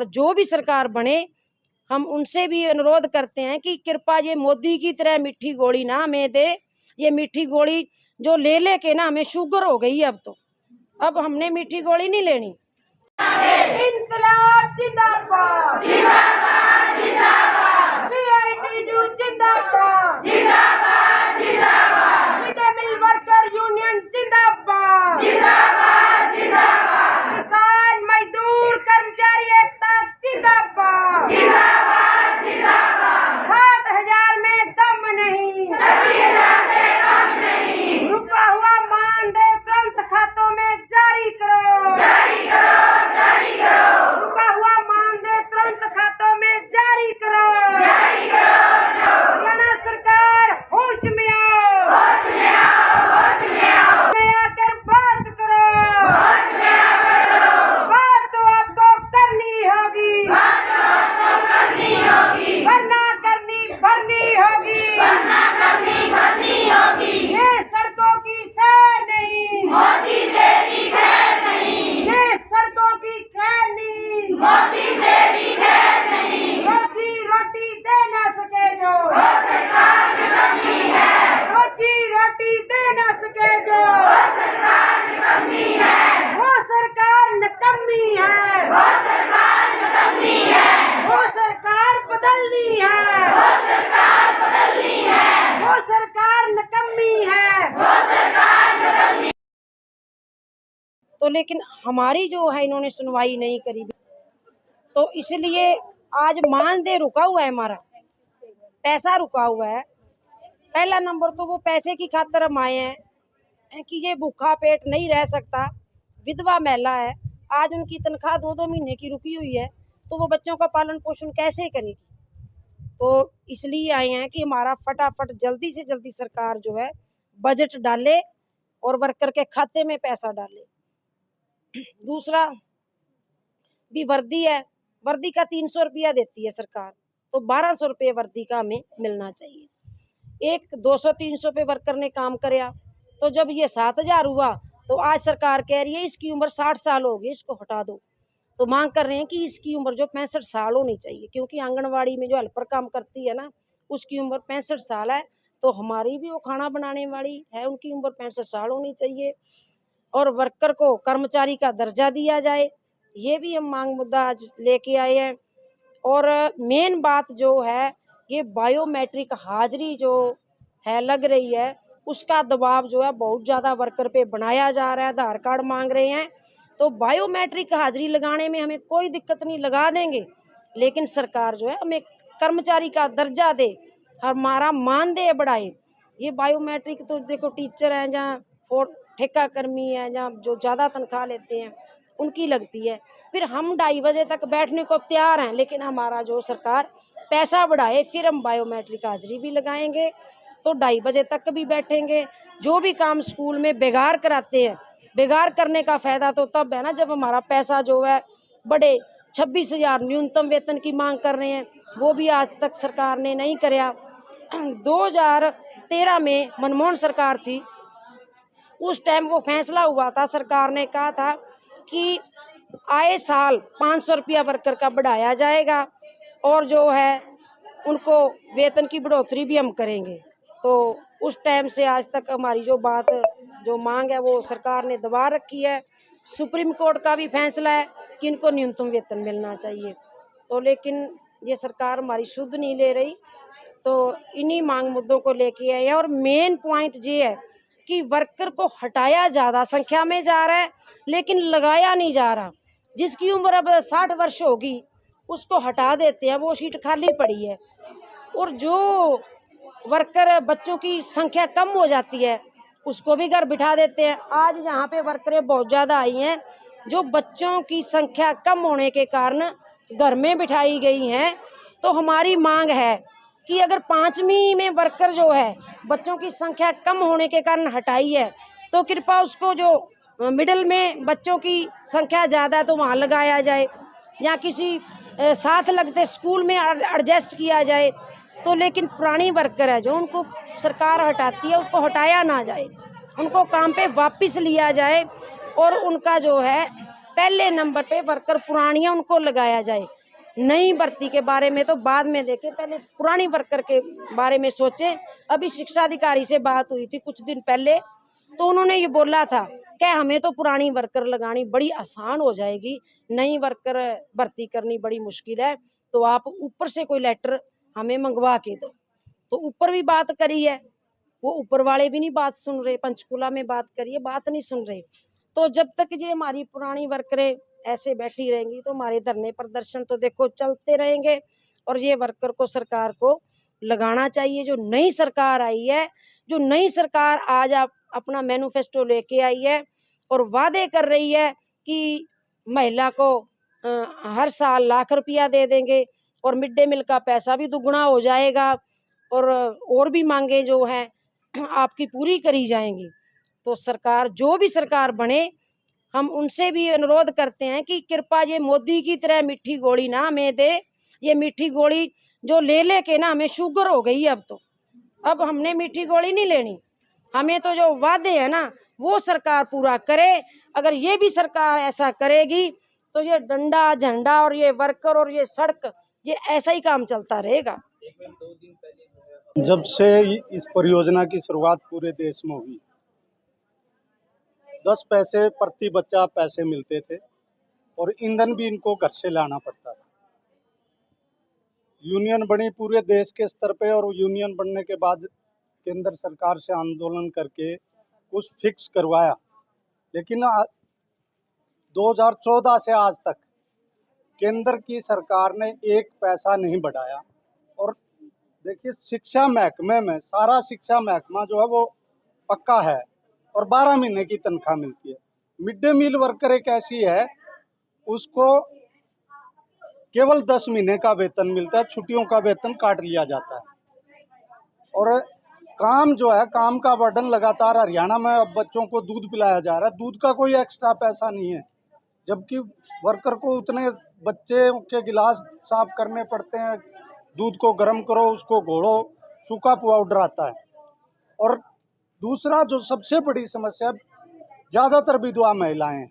और जो भी सरकार बने हम उनसे भी अनुरोध करते हैं कि कृपा ये मोदी की तरह मीठी गोली ना हमें दे। ये मीठी गोली जो ले लेके ना हमें शुगर हो गई है अब हमने मीठी गोली नहीं लेनी। इंकलाब जिंदाबाद जिंदाबाद जिंदाबाद, CITU जिंदाबाद जिंदाबाद जिंदाबाद, mid day meal worker union जिंदाबाद जिंदाबाद जिंदाबाद, किसान मजदूर कर्मचारी एकता जिंदाबाद जिंदाबाद जिंदाबाद, 7,000 में दम नहीं, 26,000 से कम नहीं, रुका हुआ मानदेय तुरंत खातों में जारी करो, जारी करो, जारी करो, रुका हुआ मानदेय तुरंत खातों में जारी करो, जारी करो। हरियाणा सरकार होश में आओ, होश में आओ, होश में आओ, में आकर बात करो, होश में आकर करो, बात तो आपको करनी होगी, बात तो आपको करनी होगी, वरना करनी भरनी होगी, वरना करनी भरनी होगी। ये सड़कों की सैर नहीं, मोदी तेरी खैर नहीं, ये सड़कों की खैर नहीं, मोदी तेरी खैर नहीं, रोजी रोटी दे न सके जो वो सरकार निकम्मी है, रोजी रोटी दे न सके जो वो सरकार निकम्मी है, वो सरकार निकम्मी है, वो सरकार निकम्मी है, वो सरकार बदलनी है, वो सरकार बदलनी है, वो सरकार निकम्मी है, वो सरकार निकम्मी। तो लेकिन हमारी जो है इन्होंने सुनवाई नहीं करी, तो इसलिए आज मानदेय रुका हुआ है, हमारा पैसा रुका हुआ है। पहला नंबर तो वो पैसे की खातिर हम आए हैं कि ये भूखा पेट नहीं रह सकता, विधवा महिला है, आज उनकी तनख्वाह 2-2 महीने की रुकी हुई है, तो वो बच्चों का पालन पोषण कैसे करेगी। तो इसलिए आए हैं कि हमारा फटाफट जल्दी से जल्दी सरकार जो है बजट डाले और वर्कर के खाते में पैसा डाले। दूसरा भी वर्दी है, वर्दी का 300 रुपया देती है सरकार, तो 1200 रुपये वर्दी का हमें मिलना चाहिए। एक 200-300 पे वर्कर ने काम कराया, तो जब ये 7,000 हुआ तो आज सरकार कह रही है इसकी उम्र 60 साल हो गई, इसको हटा दो। तो मांग कर रहे हैं कि इसकी उम्र जो 65 साल होनी चाहिए, क्योंकि आंगनवाड़ी में जो हेल्पर काम करती है ना उसकी उम्र 65 साल है, तो हमारी भी वो खाना बनाने वाली है उनकी उम्र 65 साल होनी चाहिए। और वर्कर को कर्मचारी का दर्जा दिया जाए, ये भी हम मांग मुद्दा आज लेके आए हैं। और मेन बात जो है ये बायोमेट्रिक हाजिरी जो है लग रही है, उसका दबाव जो है बहुत ज़्यादा वर्कर पे बनाया जा रहा है। आधार कार्ड मांग रहे हैं, तो बायोमेट्रिक हाजिरी लगाने में हमें कोई दिक्कत नहीं, लगा देंगे, लेकिन सरकार जो है हमें कर्मचारी का दर्जा दे, हमारा मानदेय बढ़ाए। ये बायोमेट्रिक तो देखो टीचर हैं जहाँ ठेका कर्मी है जहाँ जो ज़्यादा तनख्वाह लेते हैं उनकी लगती है। फिर हम 2:30 बजे तक बैठने को तैयार हैं, लेकिन हमारा जो सरकार पैसा बढ़ाए, फिर हम बायोमेट्रिक हाजिरी भी लगाएंगे, तो 2:30 बजे तक भी बैठेंगे। जो भी काम स्कूल में बेगार कराते हैं, बेगार करने का फ़ायदा तो तब है ना जब हमारा पैसा जो है बढ़े। 26,000 न्यूनतम वेतन की मांग कर रहे हैं, वो भी आज तक सरकार ने नहीं कराया। 2013 में मनमोहन सरकार थी, उस टाइम वो फैसला हुआ था, सरकार ने कहा था कि आए साल 500 रुपया वर्कर का बढ़ाया जाएगा और जो है उनको वेतन की बढ़ोतरी भी हम करेंगे। तो उस टाइम से आज तक हमारी जो बात जो मांग है वो सरकार ने दबा रखी है। सुप्रीम कोर्ट का भी फैसला है कि इनको न्यूनतम वेतन मिलना चाहिए, तो लेकिन ये सरकार हमारी सुध नहीं ले रही। तो इन्हीं मांग मुद्दों को लेके आए हैं। और मेन पॉइंट ये है कि वर्कर को हटाया ज़्यादा संख्या में जा रहा है, लेकिन लगाया नहीं जा रहा। जिसकी उम्र अब 60 वर्ष होगी उसको हटा देते हैं, वो सीट खाली पड़ी है। और जो वर्कर बच्चों की संख्या कम हो जाती है उसको भी घर बिठा देते हैं। आज यहाँ पे वर्करें बहुत ज़्यादा आई हैं जो बच्चों की संख्या कम होने के कारण घर में बिठाई गई हैं। तो हमारी मांग है कि अगर 5वीं में वर्कर जो है बच्चों की संख्या कम होने के कारण हटाई है, तो कृपया उसको जो मिडिल में बच्चों की संख्या ज़्यादा है तो वहाँ लगाया जाए, या किसी साथ लगते स्कूल में एडजस्ट किया जाए। तो लेकिन पुरानी वर्कर है जो उनको सरकार हटाती है उसको हटाया ना जाए, उनको काम पे वापस लिया जाए और उनका जो है पहले नंबर पे वर्कर पुरानी है उनको लगाया जाए। नई भर्ती के बारे में तो बाद में देखें, पहले पुरानी वर्कर के बारे में सोचें। अभी शिक्षा अधिकारी से बात हुई थी कुछ दिन पहले, तो उन्होंने ये बोला था कि हमें तो पुरानी वर्कर लगानी बड़ी आसान हो जाएगी, नई वर्कर भर्ती करनी बड़ी मुश्किल है, तो आप ऊपर से कोई लेटर हमें मंगवा के दो। तो ऊपर भी बात करी है, वो ऊपर वाले भी नहीं बात सुन रहे, पंचकुला में बात करिए, बात नहीं सुन रहे। तो जब तक ये हमारी पुरानी वर्करें ऐसे बैठी रहेंगी तो हमारे धरने प्रदर्शन तो देखो चलते रहेंगे। और ये वर्कर को सरकार को लगाना चाहिए। जो नई सरकार आई है, जो नई सरकार आज आप अपना मैनिफेस्टो लेके आई है और वादे कर रही है कि महिला को हर साल लाख रुपया दे देंगे और मिड डे मील का पैसा भी दुगना हो जाएगा और भी मांगे जो है आपकी पूरी करी जाएंगी। तो सरकार जो भी सरकार बने, हम उनसे भी अनुरोध करते हैं कि कृपया ये मोदी की तरह मीठी गोली ना हमें दे। ये मीठी गोली जो ले के ना हमें शुगर हो गई है। अब हमने मीठी गोली नहीं लेनी, हमें तो जो वादे है ना वो सरकार पूरा करे। अगर ये भी सरकार ऐसा करेगी तो ये डंडा झंडा और ये वर्कर और ये सड़क, ये ऐसा ही काम चलता रहेगा। जब से इस परियोजना की शुरुआत पूरे देश में हुई, 10 पैसे प्रति बच्चा पैसे मिलते थे और ईंधन भी इनको घर से लाना पड़ता था। यूनियन बनी पूरे देश के स्तर पे और यूनियन बनने के बाद केंद्र सरकार से आंदोलन करके कुछ फिक्स करवाया, लेकिन 2014 से आज तक केंद्र की सरकार ने एक पैसा नहीं बढ़ाया। और देखिए शिक्षा महकमे में सारा शिक्षा महकमा जो है वो पक्का है और 12 महीने की तनख्वाह मिलती है। मिड डे मील वर्कर एक ऐसी है, उसको केवल 10 महीने का वेतन मिलता है, छुट्टियों का वेतन काट लिया जाता है। और काम जो है, काम का बर्डन लगातार हरियाणा में अब बच्चों को दूध पिलाया जा रहा है, दूध का कोई एक्स्ट्रा पैसा नहीं है, जबकि वर्कर को उतने बच्चे के गिलास साफ करने पड़ते हैं, दूध को गर्म करो, उसको घोड़ो, सूखा पाउडर आता है। और दूसरा जो सबसे बड़ी समस्या, ज़्यादातर विधवा महिलाएं हैं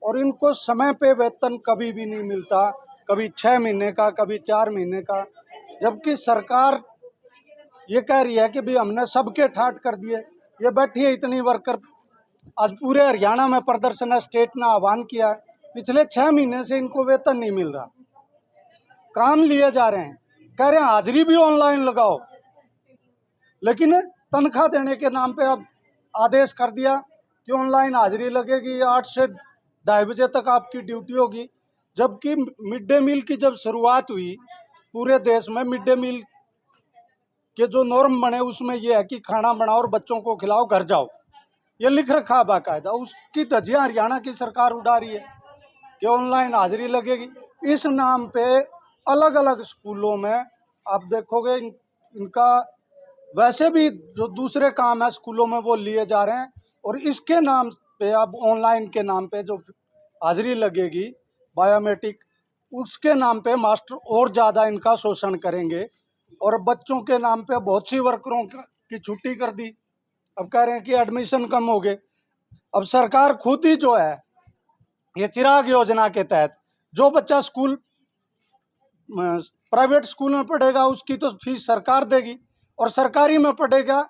और इनको समय पे वेतन कभी भी नहीं मिलता, कभी 6 महीने का, कभी 4 महीने का, जबकि सरकार ये कह रही है कि भाई हमने सबके ठाट कर दिए। ये बैठी है इतनी वर्कर, आज पूरे हरियाणा में प्रदर्शन है, स्टेट ने आह्वान किया है, पिछले 6 महीने से इनको वेतन नहीं मिल रहा, काम लिए जा रहे हैं, कह रहे हैं हाजिरी भी ऑनलाइन लगाओ, लेकिन तनख्वाह देने के नाम पे अब आदेश कर दिया कि ऑनलाइन हाजिरी लगेगी, 8 से 2:30 बजे तक आपकी ड्यूटी होगी। जबकि मिड डे मील की जब शुरुआत हुई पूरे देश में, मिड डे मील के जो नॉर्म बने उसमें यह है कि खाना बनाओ और बच्चों को खिलाओ, घर जाओ, ये लिख रखा है बाकायदा। उसकी धज्जियां हरियाणा की सरकार उड़ा रही है कि ऑनलाइन हाजिरी लगेगी। इस नाम पे अलग अलग स्कूलों में आप देखोगे इनका वैसे भी जो दूसरे काम है स्कूलों में वो लिए जा रहे हैं, और इसके नाम पे अब ऑनलाइन के नाम पे जो हाजिरी लगेगी बायोमेट्रिक, उसके नाम पे मास्टर और ज़्यादा इनका शोषण करेंगे। और बच्चों के नाम पे बहुत सी वर्करों की छुट्टी कर दी, अब कह रहे हैं कि एडमिशन कम हो गए। अब सरकार खुद ही जो है ये चिराग योजना के तहत जो बच्चा स्कूल प्राइवेट स्कूल में पढ़ेगा उसकी तो फीस सरकार देगी, और सरकारी में पढ़ेगा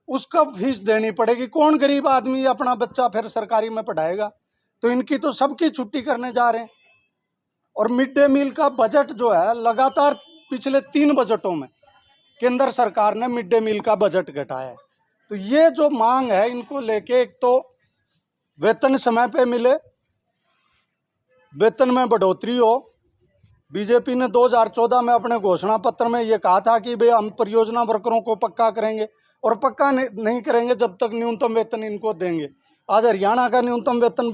उसका फीस देनी पड़ेगी। कौन गरीब आदमी अपना बच्चा फिर सरकारी में पढ़ाएगा? तो इनकी तो सबकी छुट्टी करने जा रहे हैं। और मिड डे मील का बजट जो है, लगातार पिछले 3 बजटों में केंद्र सरकार ने मिड डे मील का बजट घटाया है। तो ये जो मांग है इनको लेके, एक तो वेतन समय पे मिले, वेतन में बढ़ोतरी हो। बीजेपी ने 2014 में अपने घोषणा पत्र में ये कहा था कि भाई हम परियोजना वर्करों को पक्का करेंगे, और पक्का नहीं करेंगे जब तक न्यूनतम वेतन इनको देंगे। आज हरियाणा का न्यूनतम वेतन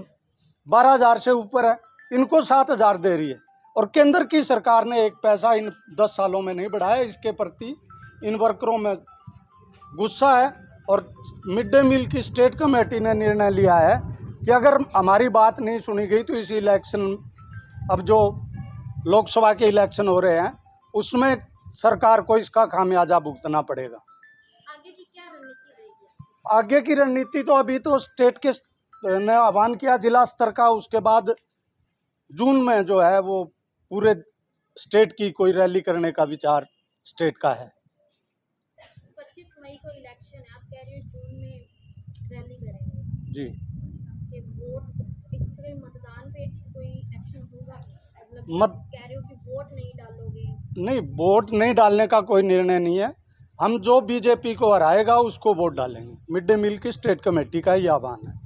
12,000 से ऊपर है, इनको 7,000 दे रही है, और केंद्र की सरकार ने एक पैसा इन 10 सालों में नहीं बढ़ाया। इसके प्रति इन वर्करों में गुस्सा है, और मिड डे मील की स्टेट कमेटी ने निर्णय लिया है कि अगर हमारी बात नहीं सुनी गई तो इस इलेक्शन, अब जो लोकसभा के इलेक्शन हो रहे हैं उसमें सरकार को इसका खामियाजा भुगतना पड़ेगा। आगे की क्या रणनीति रहेगी? आगे की रणनीति तो अभी तो स्टेट के ने आह्वान किया जिला स्तर का, उसके बाद जून में जो है वो पूरे स्टेट की कोई रैली करने का विचार स्टेट का है। 25 मई को इलेक्शन है, आप कह रहे हो जून में रैली करेंगे जी। कि वोट इसके मतदान पे कोई एक्शन होगा? मतलब मत कह रहे हो कि वोट नहीं डालोगे? नहीं, वोट नहीं डालने का कोई निर्णय नहीं है। हम जो बीजेपी को हराएगा उसको वोट डालेंगे। मिड डे मील की स्टेट कमेटी का ही आह्वान है।